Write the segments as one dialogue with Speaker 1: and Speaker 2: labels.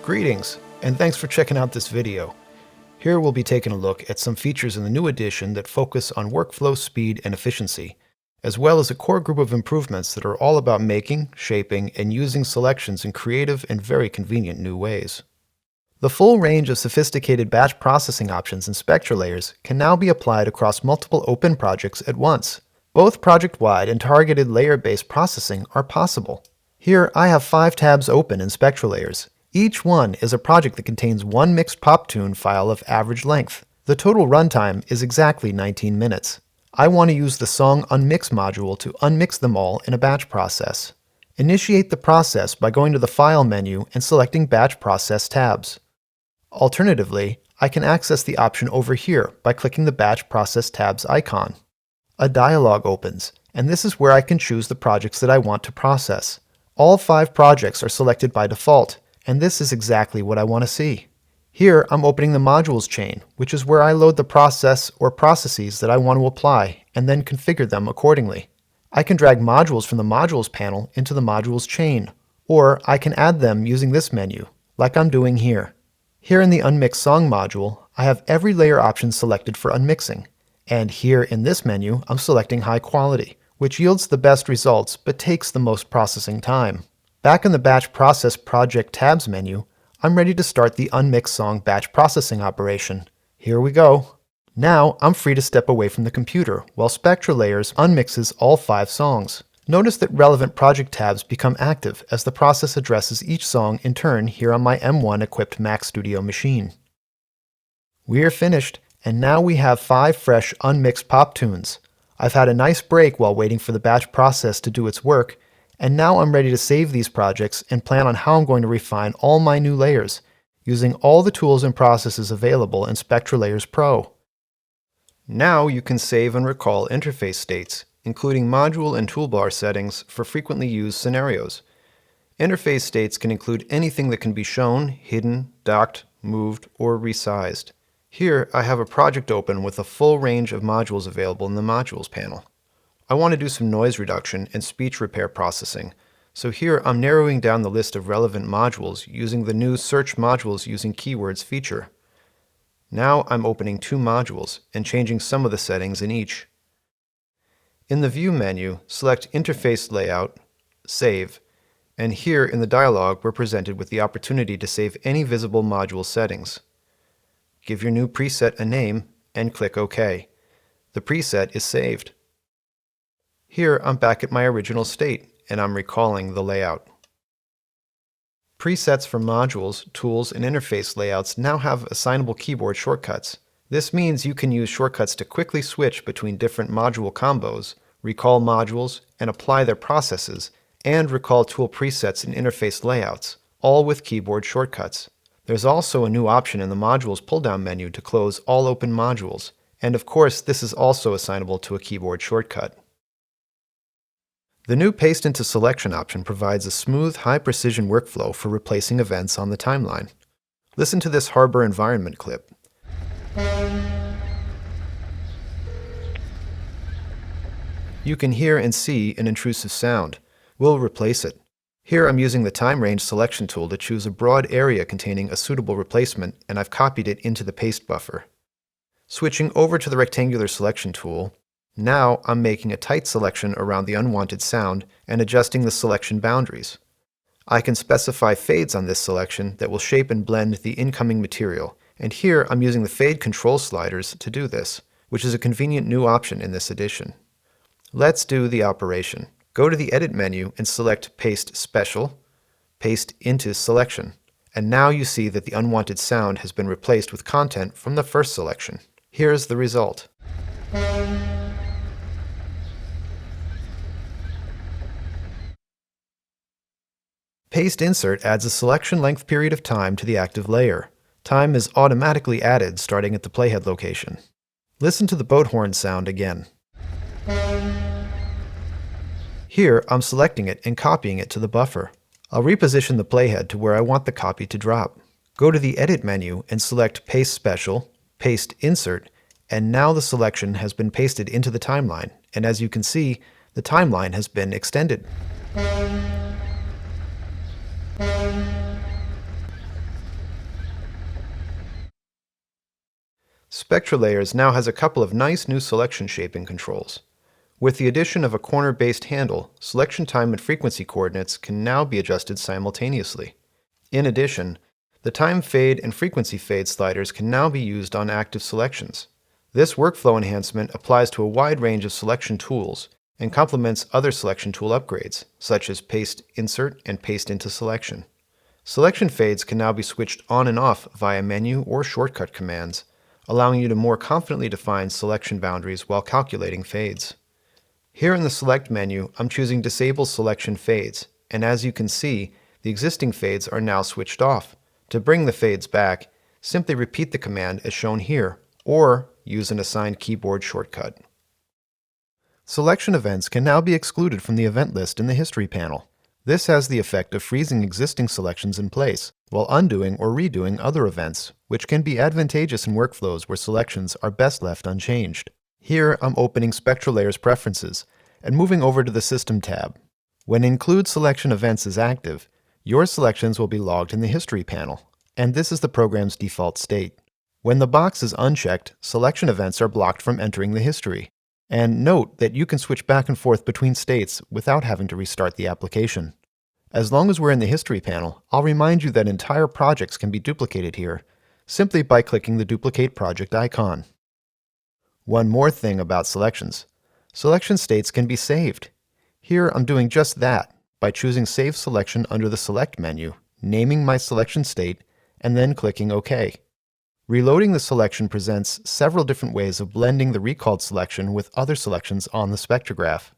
Speaker 1: Greetings, and thanks for checking out this video. Here we'll be taking a look at some features in the new edition that focus on workflow speed and efficiency, as well as a core group of improvements that are all about making, shaping, and using selections in creative and very convenient new ways. The full range of sophisticated batch processing options in SpectraLayers can now be applied across multiple open projects at once. Both project-wide and targeted layer-based processing are possible. Here I have 5 tabs open in SpectraLayers. Each one is a project that contains one mixed pop tune file of average length. The total runtime is exactly 19 minutes. I want to use the Song Unmix module to unmix them all in a batch process. Initiate the process by going to the File menu and selecting Batch Process tabs. Alternatively, I can access the option over here by clicking the Batch Process tabs icon. A dialog opens, and this is where I can choose the projects that I want to process. All 5 projects are selected by default, and this is exactly what I want to see. Here I'm opening the modules chain, which is where I load the process or processes that I want to apply, and then configure them accordingly. I can drag modules from the modules panel into the modules chain, or I can add them using this menu, like I'm doing here. Here in the Unmix Song module, I have every layer option selected for unmixing, and here in this menu I'm selecting High Quality, which yields the best results but takes the most processing time. Back in the Batch Process Project tabs menu, I'm ready to start the Unmix Song batch processing operation. Here we go. Now I'm free to step away from the computer while SpectraLayers unmixes all 5 songs. Notice that relevant project tabs become active as the process addresses each song in turn here on my M1 equipped Mac Studio machine. We are finished, and now we have 5 fresh unmixed pop tunes. I've had a nice break while waiting for the batch process to do its work, and now I'm ready to save these projects and plan on how I'm going to refine all my new layers, using all the tools and processes available in SpectraLayers Pro. Now you can save and recall interface states, including module and toolbar settings for frequently used scenarios. Interface states can include anything that can be shown, hidden, docked, moved, or resized. Here I have a project open with a full range of modules available in the Modules panel. I want to do some noise reduction and speech repair processing, so here I'm narrowing down the list of relevant modules using the new Search Modules Using Keywords feature. Now I'm opening 2 modules and changing some of the settings in each. In the View menu, select Interface Layout, Save, and here in the dialog we're presented with the opportunity to save any visible module settings. Give your new preset a name and click OK. The preset is saved. Here I'm back at my original state, and I'm recalling the layout. Presets for modules, tools, and interface layouts now have assignable keyboard shortcuts. This means you can use shortcuts to quickly switch between different module combos, recall modules, and apply their processes, and recall tool presets and interface layouts, all with keyboard shortcuts. There's also a new option in the Modules pull-down menu to close all open modules, and of course this is also assignable to a keyboard shortcut. The new Paste into Selection option provides a smooth, high-precision workflow for replacing events on the timeline. Listen to this harbor environment clip. You can hear and see an intrusive sound. We'll replace it. Here I'm using the Time Range Selection tool to choose a broad area containing a suitable replacement, and I've copied it into the paste buffer. Switching over to the Rectangular Selection tool, now I'm making a tight selection around the unwanted sound and adjusting the selection boundaries. I can specify fades on this selection that will shape and blend the incoming material, and here I'm using the fade control sliders to do this, which is a convenient new option in this edition. Let's do the operation. Go to the Edit menu and select Paste Special, Paste into Selection, and now you see that the unwanted sound has been replaced with content from the first selection. Here's the result. Paste Insert adds a selection length period of time to the active layer. Time is automatically added starting at the playhead location. Listen to the boat horn sound again. Here I'm selecting it and copying it to the buffer. I'll reposition the playhead to where I want the copy to drop. Go to the Edit menu and select Paste Special, Paste Insert, and now the selection has been pasted into the timeline, and as you can see, the timeline has been extended. SpectraLayers now has a couple of nice new selection shaping controls. With the addition of a corner-based handle, selection time and frequency coordinates can now be adjusted simultaneously. In addition, the time fade and frequency fade sliders can now be used on active selections. This workflow enhancement applies to a wide range of selection tools and complements other selection tool upgrades, such as paste insert and paste into selection. Selection fades can now be switched on and off via menu or shortcut commands, allowing you to more confidently define selection boundaries while calculating fades. Here in the Select menu, I'm choosing Disable Selection Fades, and as you can see, the existing fades are now switched off. To bring the fades back, simply repeat the command as shown here, or use an assigned keyboard shortcut. Selection events can now be excluded from the event list in the History panel. This has the effect of freezing existing selections in place, while undoing or redoing other events, which can be advantageous in workflows where selections are best left unchanged. Here, I'm opening SpectraLayers Preferences and moving over to the System tab. When Include Selection Events is active, your selections will be logged in the History panel, and this is the program's default state. When the box is unchecked, selection events are blocked from entering the history. And note that you can switch back and forth between states without having to restart the application. As long as we're in the History panel, I'll remind you that entire projects can be duplicated here, simply by clicking the Duplicate Project icon. One more thing about selections. Selection states can be saved. Here I'm doing just that by choosing Save Selection under the Select menu, naming my selection state, and then clicking OK. Reloading the selection presents several different ways of blending the recalled selection with other selections on the spectrograph.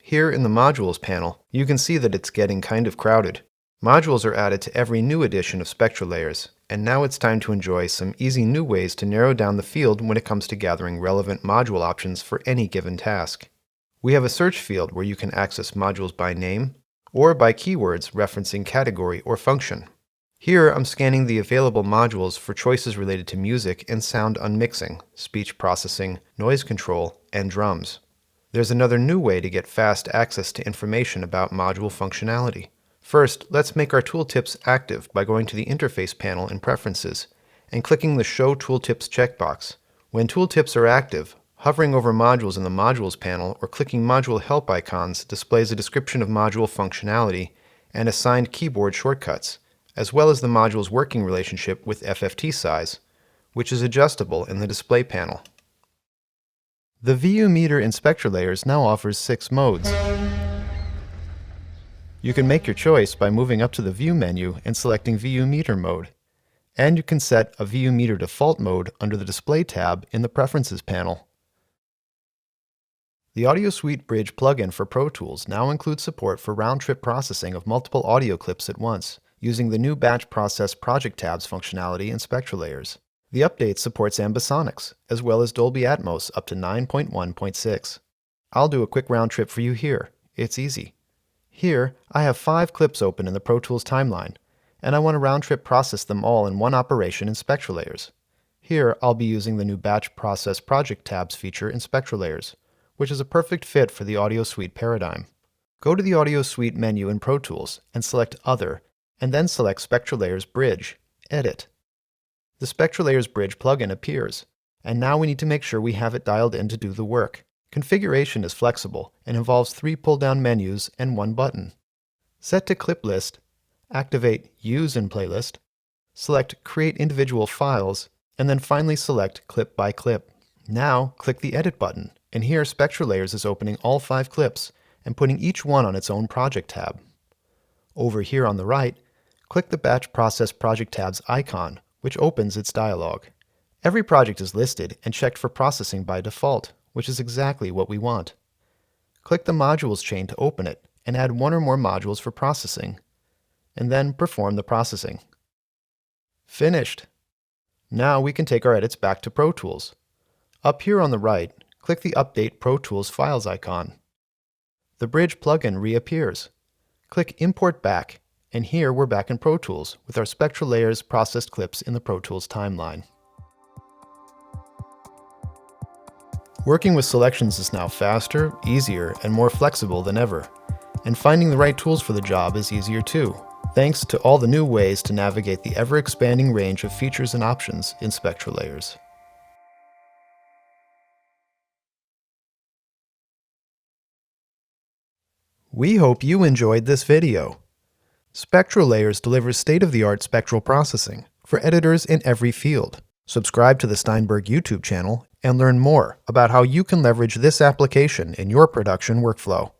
Speaker 1: Here in the Modules panel, you can see that it's getting kind of crowded. Modules are added to every new edition of SpectraLayers, and now it's time to enjoy some easy new ways to narrow down the field when it comes to gathering relevant module options for any given task. We have a search field where you can access modules by name or by keywords referencing category or function. Here I'm scanning the available modules for choices related to music and sound unmixing, speech processing, noise control, and drums. There's another new way to get fast access to information about module functionality. First, let's make our tooltips active by going to the Interface panel in Preferences and clicking the Show Tooltips checkbox. When tooltips are active, hovering over modules in the Modules panel or clicking Module Help icons displays a description of module functionality and assigned keyboard shortcuts, as well as the module's working relationship with FFT size, which is adjustable in the Display panel. The VU Meter in SpectraLayers now offers 6 modes. You can make your choice by moving up to the View menu and selecting VU Meter mode. And you can set a VU Meter default mode under the Display tab in the Preferences panel. The Audio Suite Bridge plugin for Pro Tools now includes support for round-trip processing of multiple audio clips at once, using the new Batch Process Project Tabs functionality in SpectraLayers. The update supports ambisonics, as well as Dolby Atmos up to 9.1.6. I'll do a quick round trip for you here. It's easy. Here, I have 5 clips open in the Pro Tools timeline, and I want to round trip process them all in one operation in SpectraLayers. Here, I'll be using the new Batch Process Project Tabs feature in SpectraLayers, which is a perfect fit for the Audio Suite paradigm. Go to the Audio Suite menu in Pro Tools and select Other, and then select SpectraLayers Bridge, Edit. The SpectraLayers Bridge plugin appears, and now we need to make sure we have it dialed in to do the work. Configuration is flexible and involves 3 pull-down menus and 1 button. Set to Clip List, activate Use in Playlist, select Create Individual Files, and then finally select Clip by Clip. Now click the Edit button, and here SpectraLayers is opening all 5 clips and putting each one on its own project tab. Over here on the right, click the Batch Process Project Tabs icon, which opens its dialog. Every project is listed and checked for processing by default, which is exactly what we want. Click the Modules chain to open it and add 1 or more modules for processing, and then perform the processing. Finished! Now we can take our edits back to Pro Tools. Up here on the right, click the Update Pro Tools Files icon. The Bridge plugin reappears. Click Import Back, and here we're back in Pro Tools with our SpectraLayers processed clips in the Pro Tools timeline. Working with selections is now faster, easier, and more flexible than ever. And finding the right tools for the job is easier too, thanks to all the new ways to navigate the ever-expanding range of features and options in SpectraLayers. We hope you enjoyed this video. SpectraLayers delivers state-of-the-art spectral processing for editors in every field. Subscribe to the Steinberg YouTube channel and learn more about how you can leverage this application in your production workflow.